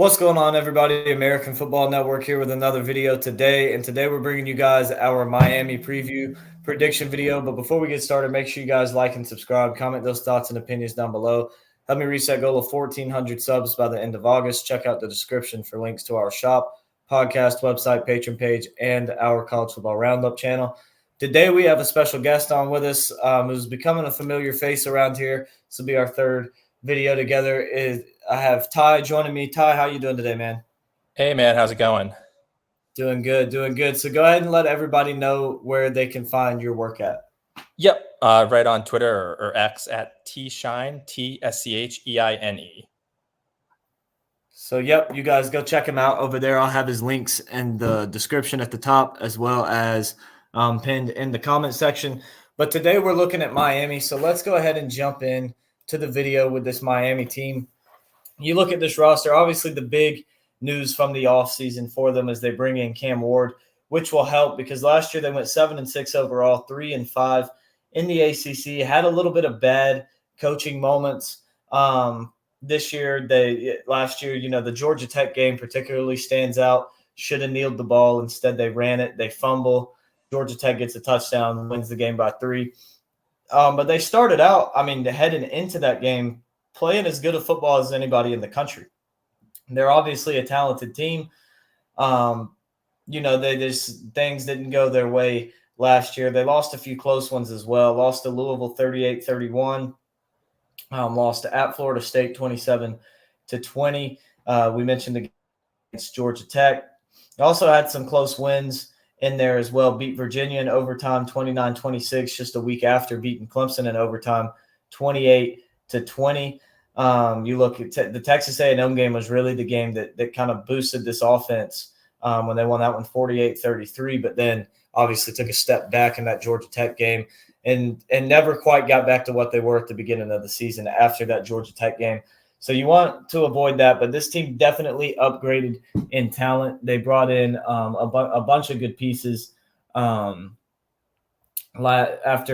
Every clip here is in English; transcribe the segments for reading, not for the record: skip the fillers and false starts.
What's going on, everybody? American Football Network here with another video today. And today we're bringing you guys our Miami preview prediction video. But before we get started, make sure you guys like and subscribe. Comment those thoughts and opinions down below. Help me reach that goal of 1,400 subs by the end of August. Check out the description for links to our shop, podcast, website, Patreon page, and our College Football Roundup channel. Today we have a special guest on with us who's becoming a familiar face around here. This will be our third video together. I have Ty joining me. Ty, how you doing today, man? Hey, man, how's it going? Doing good, doing good. So go ahead and let everybody know where they can find your work at. Yep, right on Twitter or X at tshine, TSCHEINE. So, yep, you guys go check him out over there. I'll have his links in the description at the top as well as pinned in the comment section. But today we're looking at Miami. So let's go ahead and jump in to the video with this Miami team. You look at this roster, obviously the big news from the offseason for them is they bring in Cam Ward, which will help because last year they went 7-6 overall, 3-5 in the ACC, had a little bit of bad coaching moments. This year, last year, the Georgia Tech game particularly stands out. Should have kneeled the ball. Instead, they ran it. They fumble. Georgia Tech gets a touchdown, wins the game by 3. But they started out, heading into that game, playing as good a football as anybody in the country. They're obviously a talented team. Things didn't go their way last year. They lost a few close ones as well. Lost to Louisville 38-31. Lost at Florida State 27-20. We mentioned against Georgia Tech. Also had some close wins in there as well. Beat Virginia in overtime 29-26, just a week after beating Clemson in overtime 28-20. You look at the Texas A&M game was really the game that kind of boosted this offense when they won that one 48-33, but then obviously took a step back in that Georgia Tech game and never quite got back to what they were at the beginning of the season after that Georgia Tech game. So you want to avoid that, but this team definitely upgraded in talent. They brought in a bunch of good pieces from last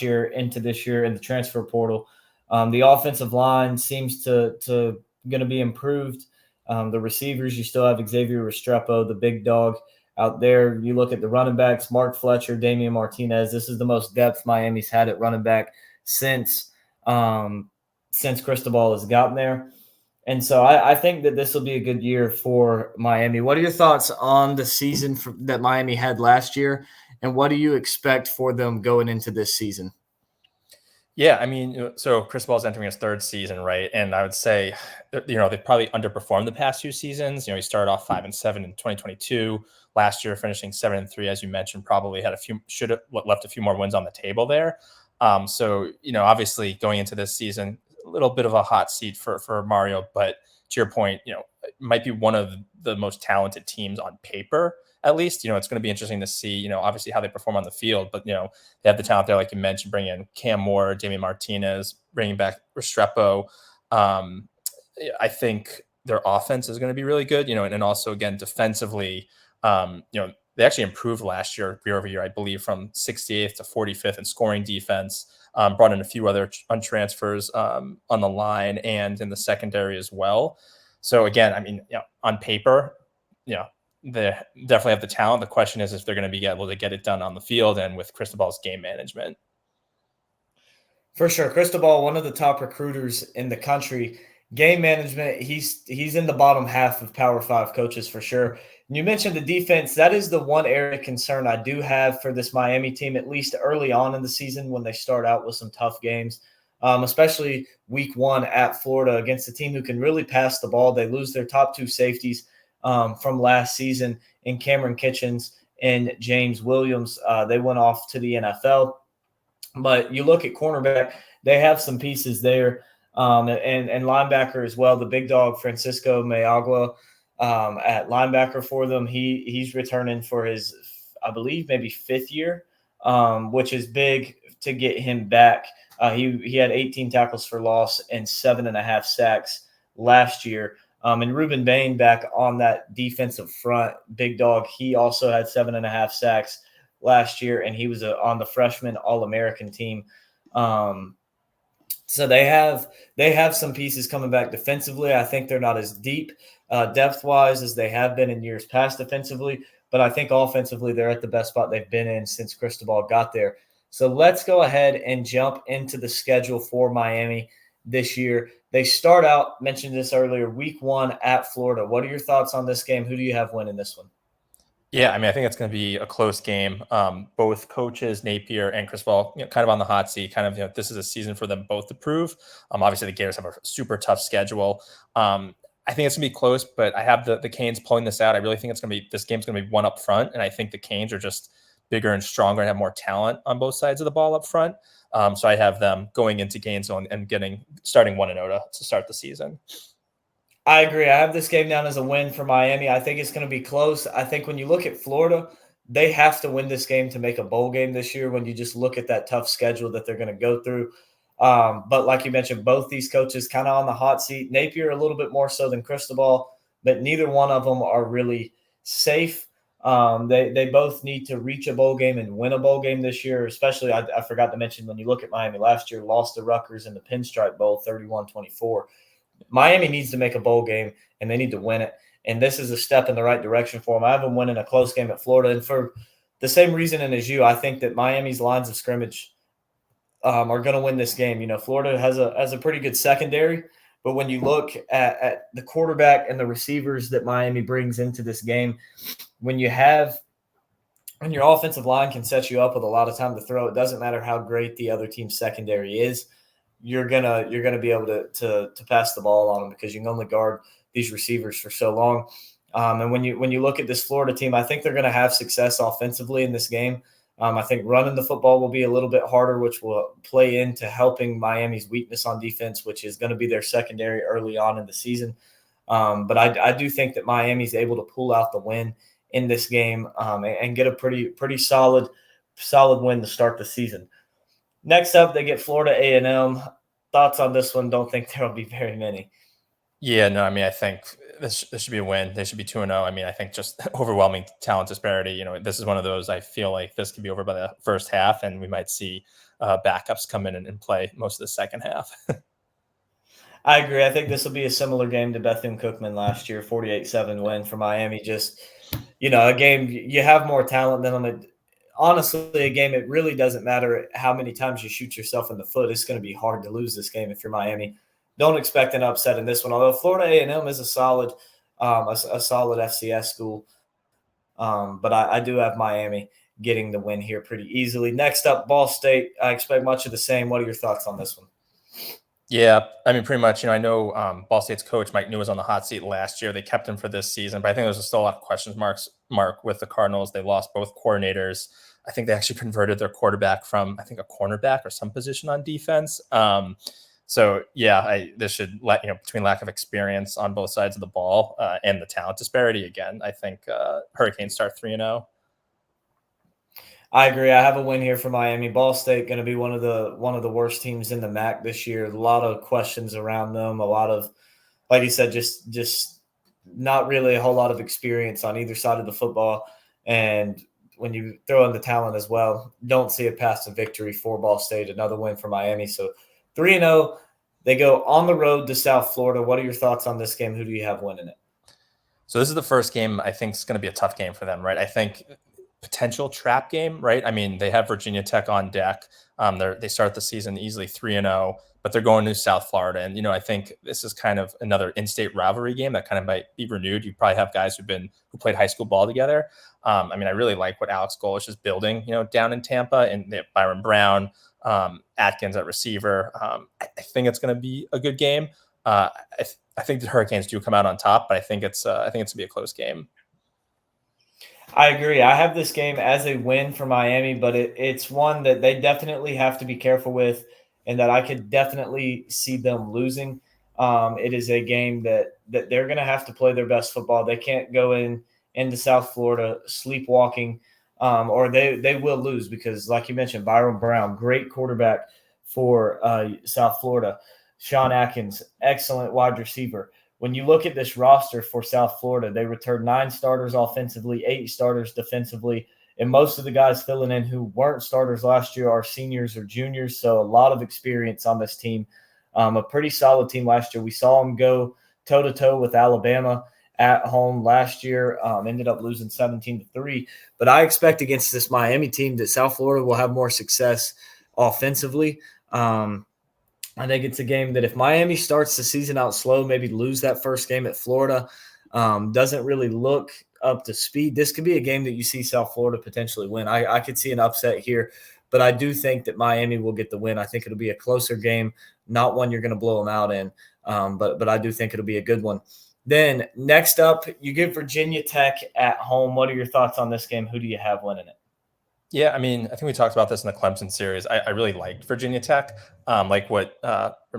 year into this year in the transfer portal. The offensive line seems to going to be improved. The receivers, you still have Xavier Restrepo, the big dog out there. You look at the running backs, Mark Fletcher, Damian Martinez. This is the most depth Miami's had at running back since Cristobal has gotten there. And so I think that this will be a good year for Miami. What are your thoughts on the season that Miami had last year, and what do you expect for them going into this season? Yeah, so Cristobal's entering his third season, right? And I would say, they've probably underperformed the past 2 seasons. He started off 5-7 in 2022. Last year, finishing 7-3, as you mentioned, probably should have left a few more wins on the table there. So obviously going into this season, a little bit of a hot seat for Mario, but to your point, it might be one of the most talented teams on paper. At least, it's going to be interesting to see, obviously how they perform on the field, but, they have the talent there, like you mentioned, bringing in Cam Moore, Damian Martinez, bringing back Restrepo. I think their offense is going to be really good, and also, again, defensively, they actually improved last year over year, I believe, from 68th to 45th in scoring defense, brought in a few other untransfers on the line and in the secondary as well. So, again, on paper, they definitely have the talent. The question is if they're going to be able to get it done on the field and with Cristobal's game management. For sure. Cristobal, one of the top recruiters in the country. Game management, he's in the bottom half of Power 5 coaches for sure. And you mentioned the defense. That is the one area of concern I do have for this Miami team, at least early on in the season when they start out with some tough games, especially week 1 at Florida against a team who can really pass the ball. They lose their top 2 safeties from last season in Cameron Kitchens and James Williams. They went off to the NFL. But you look at cornerback, they have some pieces there, and linebacker as well. The big dog, Francisco Mayagua, at linebacker for them. He's returning for his, I believe, maybe 5th year, which is big to get him back. He had 18 tackles for loss and 7.5 sacks last year. And Ruben Bain back on that defensive front, big dog. He also had 7.5 sacks last year, and he was on the freshman All-American team So they have some pieces coming back defensively. I think they're not as deep depth wise as they have been in years past defensively, but I think offensively they're at the best spot they've been in since Cristobal got there. So let's go ahead and jump into the schedule for Miami this year. They start out, mentioned this earlier, week 1 at Florida. What are your thoughts on this game? Who do you have winning this one? Yeah, I mean, I think it's going to be a close game. Both coaches, Napier and Cristobal, kind of on the hot seat. Kind of, this is a season for them both to prove. Obviously, the Gators have a super tough schedule. I think it's going to be close, but I have the Canes pulling this out. I really think this game's going to be one up front, and I think the Canes are just bigger and stronger and have more talent on both sides of the ball up front. So I have them going into Gainesville and starting 1-0 to start the season. I agree. I have this game down as a win for Miami. I think it's going to be close. I think when you look at Florida, they have to win this game to make a bowl game this year when you just look at that tough schedule that they're going to go through. But like you mentioned, both these coaches kind of on the hot seat. Napier a little bit more so than Cristobal, but neither one of them are really safe. They both need to reach a bowl game and win a bowl game this year, especially I forgot to mention when you look at Miami last year, lost to Rutgers in the Pinstripe Bowl 31-24. Miami needs to make a bowl game, and they need to win it. And this is a step in the right direction for them. I have them winning a close game at Florida. And for the same reason as you, I think that Miami's lines of scrimmage are going to win this game. Florida has a pretty good secondary, but when you look at the quarterback and the receivers that Miami brings into this game, when your offensive line can set you up with a lot of time to throw, it doesn't matter how great the other team's secondary is. You're gonna be able to pass the ball on them because you can only guard these receivers for so long. And when you look at this Florida team, I think they're going to have success offensively in this game. I think running the football will be a little bit harder, which will play into helping Miami's weakness on defense, which is going to be their secondary early on in the season. But I do think that Miami's able to pull out the win in this game and get a pretty solid win to start the season. Next up, they get Florida A&M. Thoughts on this one? Don't think there will be very many. Yeah, no, I mean, I think this should be a win. They should be 2-0. I mean, I think just overwhelming talent disparity. This is one of those, I feel like this could be over by the first half, and we might see backups come in and play most of the second half. I agree. I think this will be a similar game to Bethune-Cookman last year, 48-7 win for Miami. Just, a game, you have more talent than them. Honestly, a game, it really doesn't matter how many times you shoot yourself in the foot. It's going to be hard to lose this game if you're Miami. Don't expect an upset in this one, although Florida A&M is a solid FCS school. But I do have Miami getting the win here pretty easily. Next up, Ball State. I expect much of the same. What are your thoughts on this one? Yeah, I mean, pretty much. I know Ball State's coach Mike New was on the hot seat last year. They kept him for this season, but I think there's still a lot of questions mark with the Cardinals. They lost both coordinators. I think they actually converted their quarterback from, I think, a cornerback or some position on defense. So yeah, this should between lack of experience on both sides of the ball and the talent disparity again, I think Hurricanes start 3-0. I agree. I have a win here for Miami. Ball State going to be one of the worst teams in the MAC this year. A lot of questions around them. A lot of, like you said, just not really a whole lot of experience on either side of the football. And when you throw in the talent as well, don't see a path to victory for Ball State. Another win for Miami. So 3-0. They go on the road to South Florida. What are your thoughts on this game? Who do you have winning it? So this is the first game I think is going to be a tough game for them, right? I think potential trap game, right? I mean, they have Virginia Tech on deck. They start the season easily 3-0, but they're going to South Florida. And, I think this is kind of another in-state rivalry game that kind of might be renewed. You probably have guys who played high school ball together. I mean, I really like what Alex Golesh is building, down in Tampa, and they have Byron Brown, Atkins at receiver. I think it's going to be a good game. I think the Hurricanes do come out on top, but I think it's going to be a close game. I agree. I have this game as a win for Miami, but it's one that they definitely have to be careful with and that I could definitely see them losing. It is a game that they're going to have to play their best football. They can't go into South Florida sleepwalking, or they will lose because, like you mentioned, Byron Brown, great quarterback for South Florida. Sean Atkins, excellent wide receiver. When you look at this roster for South Florida, they returned 9 starters offensively, 8 starters defensively, and most of the guys filling in who weren't starters last year are seniors or juniors, so a lot of experience on this team. A pretty solid team last year. We saw them go toe-to-toe with Alabama at home last year, ended up losing 17-3. But I expect against this Miami team that South Florida will have more success offensively. I think it's a game that if Miami starts the season out slow, maybe lose that first game at Florida, doesn't really look up to speed, this could be a game that you see South Florida potentially win. I could see an upset here, but I do think that Miami will get the win. I think it'll be a closer game, not one you're going to blow them out in, but I do think it'll be a good one. Then next up, you get Virginia Tech at home. What are your thoughts on this game? Who do you have winning it? Yeah, I mean, I think we talked about this in the Clemson series. I really liked Virginia Tech, like what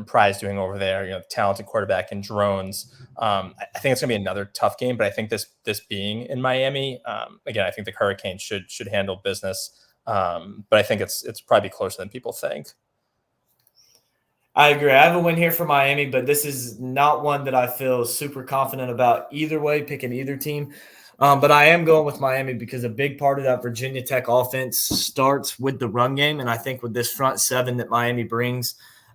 Pry's doing over there. The talented quarterback and drones. I think it's going to be another tough game, but I think this being in Miami, again, I think the Hurricanes should handle business. But I think it's probably closer than people think. I agree. I have a win here for Miami, but this is not one that I feel super confident about either way, picking either team. But I am going with Miami because a big part of that Virginia Tech offense starts with the run game. And I think with this front seven that Miami brings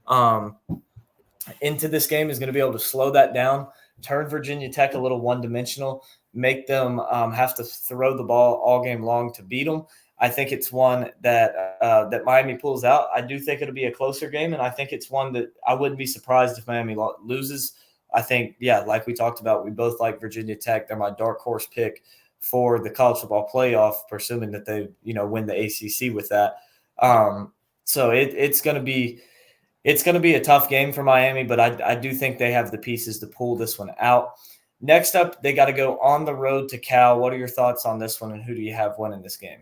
into this game is going to be able to slow that down, turn Virginia Tech a little one-dimensional, make them have to throw the ball all game long to beat them. I think it's one that that Miami pulls out. I do think it'll be a closer game, and I think it's one that I wouldn't be surprised if Miami loses. I think, yeah, like we talked about, we both like Virginia Tech. They're my dark horse pick for the college football playoff, presuming that they, win the ACC with that. So it's going to be a tough game for Miami, but I do think they have the pieces to pull this one out. Next up, they got to go on the road to Cal. What are your thoughts on this one, and who do you have winning this game?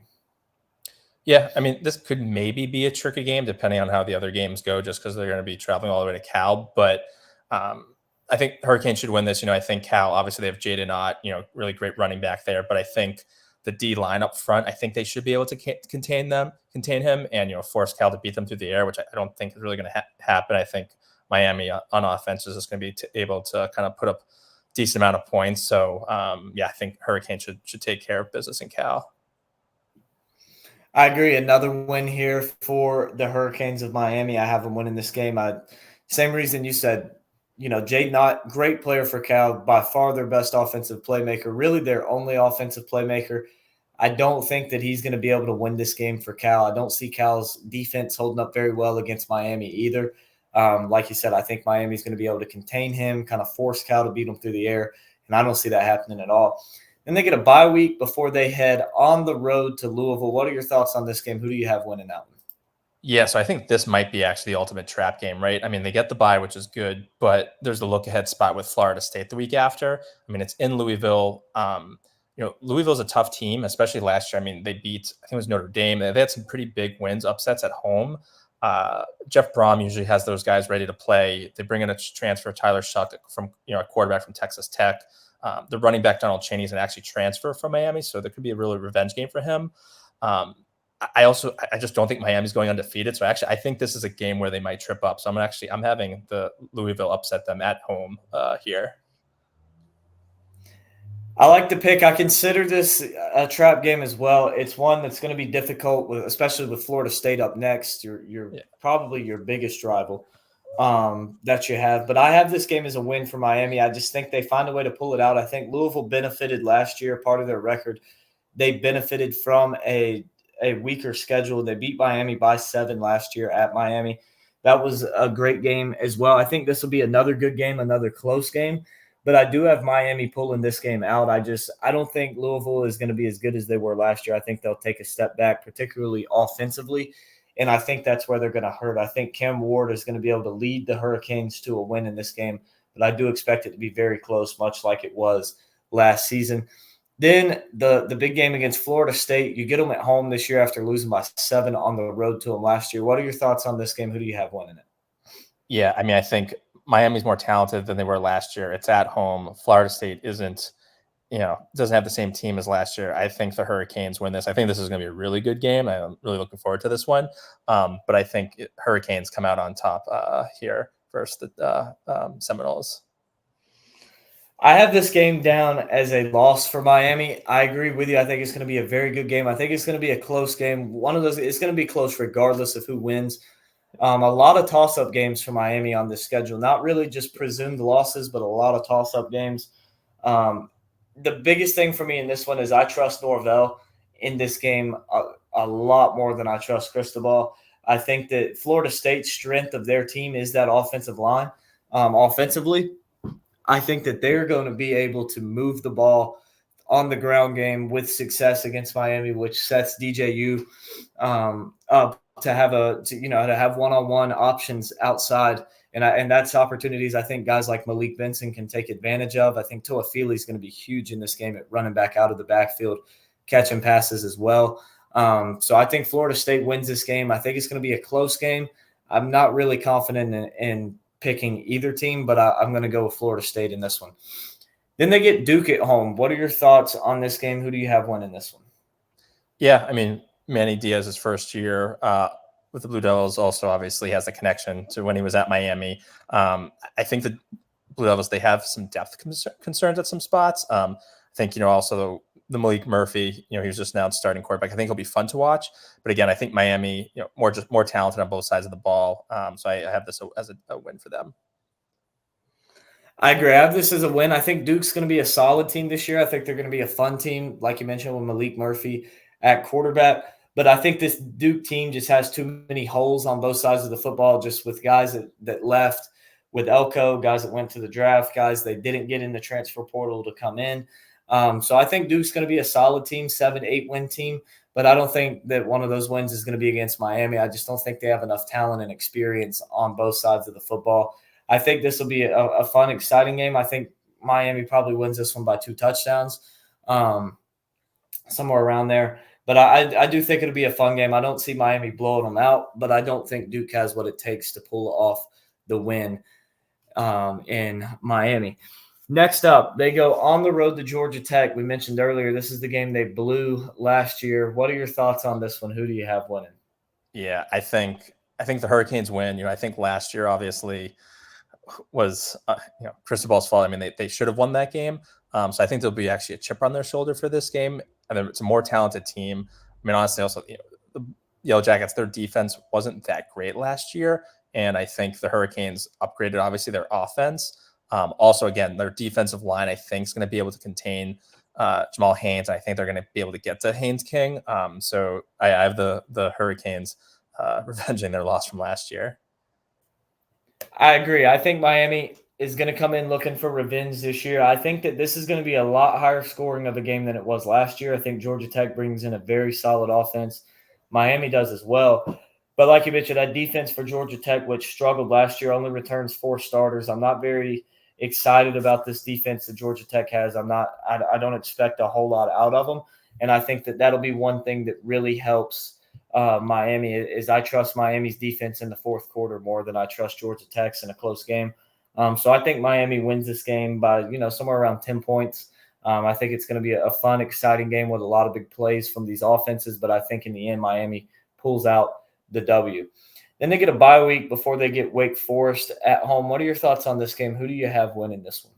Yeah, I mean, this could maybe be a tricky game depending on how the other games go, just because they're going to be traveling all the way to Cal. But I think Hurricanes should win this. I think Cal, obviously they have Jaden Ott, really great running back there. But I think the D line up front, I think they should be able to contain him and, force Cal to beat them through the air, which I don't think is really going to happen. I think Miami on offense is just going to be able to kind of put up a decent amount of points. So, I think Hurricanes should take care of business in Cal. I agree. Another win here for the Hurricanes of Miami. I have them winning this game. Same reason you said, Jaden Ott, great player for Cal, by far their best offensive playmaker, really their only offensive playmaker. I don't think that he's going to be able to win this game for Cal. I don't see Cal's defense holding up very well against Miami either. Like you said, I think Miami's going to be able to contain him, kind of force Cal to beat him through the air, and I don't see that happening at all. Then they get a bye week before they head on the road to Louisville. What are your thoughts on this game? Who do you have winning that one? Yeah, so I think this might be actually the ultimate trap game, right? I mean, they get the bye, which is good, but there's the look-ahead spot with Florida State the week after. I mean, it's in Louisville. Louisville's a tough team, especially last year. I mean, they beat, I think it was Notre Dame. They had some pretty big wins, upsets at home. Jeff Brom usually has those guys ready to play. They bring in a transfer, Tyler Shuck, from a quarterback from Texas Tech. The running back Donald Chaney is an actually transfer from Miami, so there could be a really revenge game for him. I just don't think Miami's going undefeated. So I think this is a game where they might trip up. So I'm having the Louisville upset them at home here. I like the pick. I consider this a trap game as well. It's one that's going to be difficult, especially with Florida State up next. You're probably your biggest rival that you have. But I have this game as a win for Miami. I just think they find a way to pull it out. I think Louisville benefited last year, part of their record. They benefited from a weaker schedule. They beat Miami by 7 last year at Miami. That was a great game as well. I think this will be another good game, another close game. But I do have Miami pulling this game out. I don't think Louisville is going to be as good as they were last year. I think they'll take a step back, particularly offensively. And I think that's where they're going to hurt. I think Cam Ward is going to be able to lead the Hurricanes to a win in this game. But I do expect it to be very close, much like it was last season. Then the big game against Florida State, you get them at home this year after losing by 7 on the road to them last year. What are your thoughts on this game? Who do you have winning it? Yeah, I mean, I think Miami's more talented than they were last year. It's at home. Florida State doesn't have the same team as last year. I think the Hurricanes win this. I think this is going to be a really good game. I'm really looking forward to this one. But I think Hurricanes come out on top here versus the Seminoles. I have this game down as a loss for Miami. I agree with you. I think it's going to be a very good game. I think it's going to be a close game. One of those, it's going to be close regardless of who wins. A lot of toss-up games for Miami on this schedule. Not really just presumed losses, but a lot of toss-up games. Um, the biggest thing for me in this one is I trust Norvell in this game a lot more than I trust Cristobal. I think that Florida State's strength of their team is that offensive line. Offensively, I think that they're going to be able to move the ball on the ground game with success against Miami, which sets DJU up to have to have one-on-one options outside, and that's opportunities I think guys like Malik Benson can take advantage of. I think Toafili is going to be huge in this game at running back out of the backfield, catching passes as well. So I think Florida State wins this game. I think it's going to be a close game. I'm not really confident in picking either team, but I'm going to go with Florida State in this one. Then they get Duke at home. What are your thoughts on this game? Who do you have winning this one? Yeah, I mean, Manny Diaz's first year with the Blue Devils also obviously has a connection to when he was at Miami. I think the Blue Devils, they have some depth concerns at some spots. I think, also the Malik Murphy, he was just announced starting quarterback. I think he'll be fun to watch. But again, I think Miami, more talented on both sides of the ball. So I have this as a win for them. I agree. I have this as a win. I think Duke's going to be a solid team this year. I think they're going to be a fun team, like you mentioned, with Malik Murphy at quarterback. But I think this Duke team just has too many holes on both sides of the football, just with guys that left, with Elko, guys that went to the draft, guys they didn't get in the transfer portal to come in. So I think Duke's going to be a solid team, 7-8 win team. But I don't think that one of those wins is going to be against Miami. I just don't think they have enough talent and experience on both sides of the football. I think this will be a fun, exciting game. I think Miami probably wins this one by 2 touchdowns, somewhere around there. But I do think it'll be a fun game. I don't see Miami blowing them out, but I don't think Duke has what it takes to pull off the win in Miami. Next up, they go on the road to Georgia Tech. We mentioned earlier, this is the game they blew last year. What are your thoughts on this one? Who do you have winning? Yeah, I think the Hurricanes win. I think last year, obviously, was Cristobal's fault. I mean, they should have won that game. So I think there'll be actually a chip on their shoulder for this game. And then it's a more talented team. I mean, honestly, also the Yellow Jackets, their defense wasn't that great last year, and I think the Hurricanes upgraded obviously their offense. Also, again, their defensive line I think is going to be able to contain Jamal Haynes. I think they're going to be able to get to Haynes King. So I have the Hurricanes revenging their loss from last year. I agree. I think Miami is going to come in looking for revenge this year. I think that this is going to be a lot higher scoring of a game than it was last year. I think Georgia Tech brings in a very solid offense. Miami does as well. But like you mentioned, that defense for Georgia Tech, which struggled last year, only returns 4 starters. I'm not very excited about this defense that Georgia Tech has. I don't expect a whole lot out of them. And I think that that'll be one thing that really helps Miami is I trust Miami's defense in the fourth quarter more than I trust Georgia Tech's in a close game. So I think Miami wins this game by, somewhere around 10 points. I think it's going to be a fun, exciting game with a lot of big plays from these offenses, but I think in the end, Miami pulls out the W. Then they get a bye week before they get Wake Forest at home. What are your thoughts on this game? Who do you have winning this one?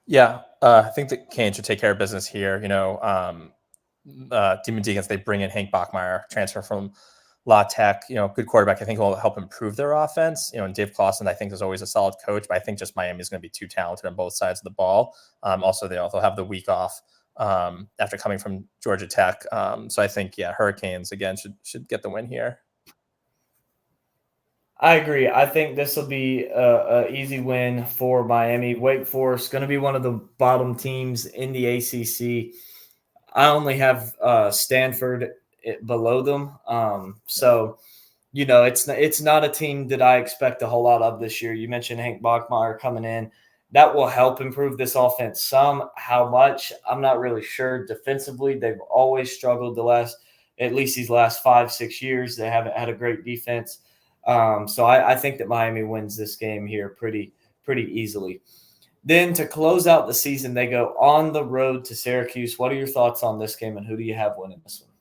Yeah, I think the Canes should take care of business here. Demon Deacons, they bring in Hank Bachmeier, transfer from La Tech, good quarterback. I think will help improve their offense. And Dave Clawson, I think, is always a solid coach, but I think just Miami is going to be too talented on both sides of the ball. Also, they'll have the week off after coming from Georgia Tech. So I think, Hurricanes again should get the win here. I agree. I think this will be an easy win for Miami. Wake Forest going to be one of the bottom teams in the ACC. I only have Stanford below them. So, it's not a team that I expect a whole lot of this year. You mentioned Hank Bachmeier coming in. That will help improve this offense some. How much? I'm not really sure. Defensively, they've always struggled at least these last 5-6 years. They haven't had a great defense. So I think that Miami wins this game here pretty easily. Then to close out the season, they go on the road to Syracuse. What are your thoughts on this game, and who do you have winning this one?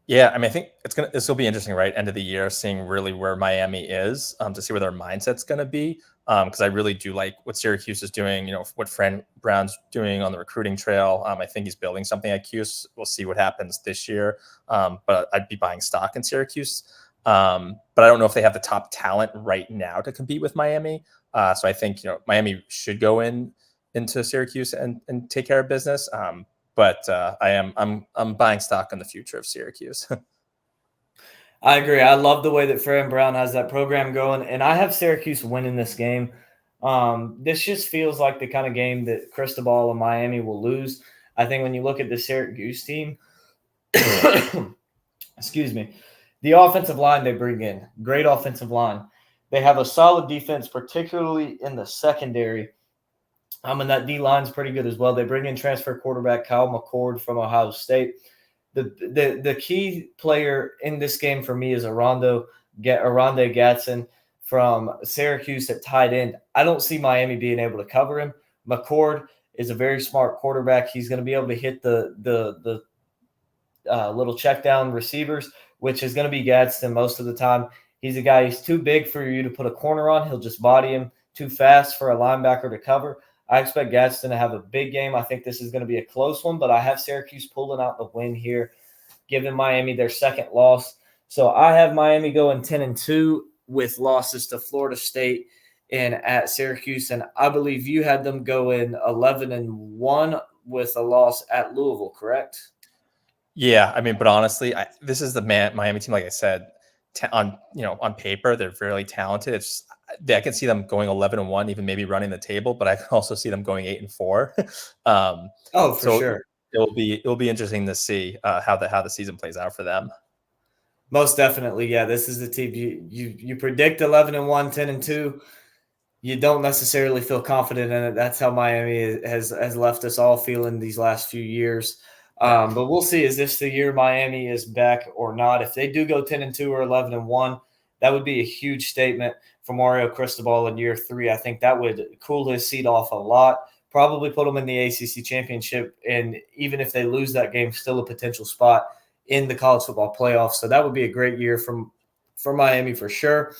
Yeah, I mean, I think this will be interesting, right? End of the year, seeing really where Miami is, to see where their mindset's going to be. Because I really do like what Syracuse is doing. What Fran Brown's doing on the recruiting trail. I think he's building something at Cuse. We'll see what happens this year. But I'd be buying stock in Syracuse. But I don't know if they have the top talent right now to compete with Miami. So I think Miami should go into Syracuse and take care of business. But I'm buying stock in the future of Syracuse. I agree. I love the way that Fran Brown has that program going, and I have Syracuse winning this game. This just feels like the kind of game that Cristobal and Miami will lose. I think when you look at the Syracuse team, excuse me, the offensive line they bring in, great offensive line. They have a solid defense, particularly in the secondary. And that D line's pretty good as well. They bring in transfer quarterback Kyle McCord from Ohio State. The key player in this game for me is Oronde Gadsden from Syracuse at tight end. I don't see Miami being able to cover him. McCord is a very smart quarterback. He's going to be able to hit the little check down receivers, which is going to be Gadsden most of the time. He's a guy, he's too big for you to put a corner on. He'll just body him, too fast for a linebacker to cover. I expect Gadsden to have a big game. I think this is going to be a close one, but I have Syracuse pulling out the win here, giving Miami their second loss. So I have Miami going 10-2 with losses to Florida State and at Syracuse. And I believe you had them going 11-1 with a loss at Louisville, correct? Yeah, I mean, but honestly, this is the Miami team. Like I said, on paper, they're really talented. I can see them going 11-1, even maybe running the table, but I can also see them going 8-4. For sure. It'll be interesting to see how the season plays out for them. Most definitely, yeah. This is the team you predict 11-1, 10-2. You don't necessarily feel confident in it. That's how Miami has left us all feeling these last few years. But we'll see. Is this the year Miami is back or not? If they do go 10-2 or 11-1, that would be a huge statement for Mario Cristobal in year 3. I think that would cool his seat off a lot. Probably put him in the ACC championship, and even if they lose that game, still a potential spot in the college football playoffs. So that would be a great year for Miami for sure.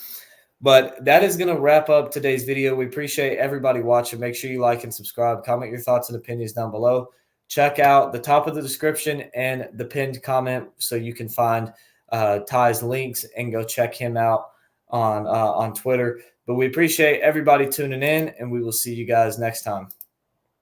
But that is going to wrap up today's video. We appreciate everybody watching. Make sure you like and subscribe. Comment your thoughts and opinions down below. Check out the top of the description and the pinned comment so you can find Ty's links and go check him out on Twitter. But we appreciate everybody tuning in, and we will see you guys next time.